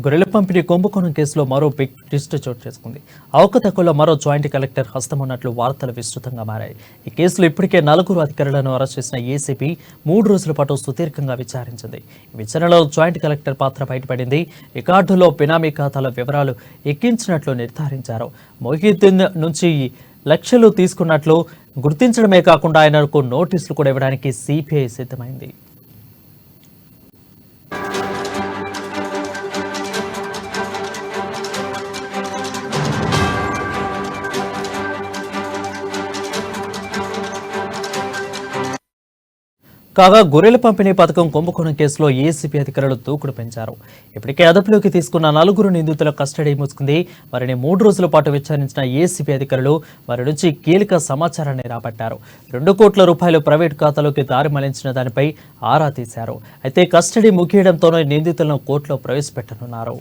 గొర్రెల పంపిణీ కుంభకోణం కేసులో మరో బిగ్ ట్విస్ట్ చోటు చేసుకుంది. అవకతవకల్లో మరో జాయింట్ కలెక్టర్ హస్తం ఉన్నట్లు వార్తలు విస్తృతంగా మారాయి. ఈ కేసులో ఇప్పటికే 4 అధికారులను అరెస్ట్ చేసిన ఏసీబీ 3 రోజుల పాటు సుదీర్ఘంగా విచారించింది. ఈ విచారణలో జాయింట్ కలెక్టర్ పాత్ర బయటపడింది. రికార్డులో బినామీ ఖాతాల వివరాలు ఎక్కించినట్లు నిర్ధారించారు. మొహిద్దీన్ నుంచి లక్షలు తీసుకున్నట్లు గుర్తించడమే కాకుండా ఆయనకు నోటీసులు కూడా ఇవ్వడానికి సిబిఐ సిద్ధమైంది. కాగా గొర్రెల పంపిణీ పథకం కుంభకోణం కేసులో ఏసీబీ అధికారులు దూకుడు పెంచారు. ఇప్పటికే అదుపులోకి తీసుకున్న 4 నిందితుల కస్టడీ ముసుకుంది. వారిని 3 రోజుల పాటు విచారించిన ఏసీబీ అధికారులు వారి నుంచి కీలక సమాచారాన్ని రాబట్టారు. 2 కోట్ల రూపాయలు ప్రైవేటు ఖాతాలోకి దారి మళ్లించిన దానిపై ఆరా తీశారు. అయితే కస్టడీ ముగియడంతోనే నిందితులను కోర్టులో ప్రవేశపెట్టనున్నారు.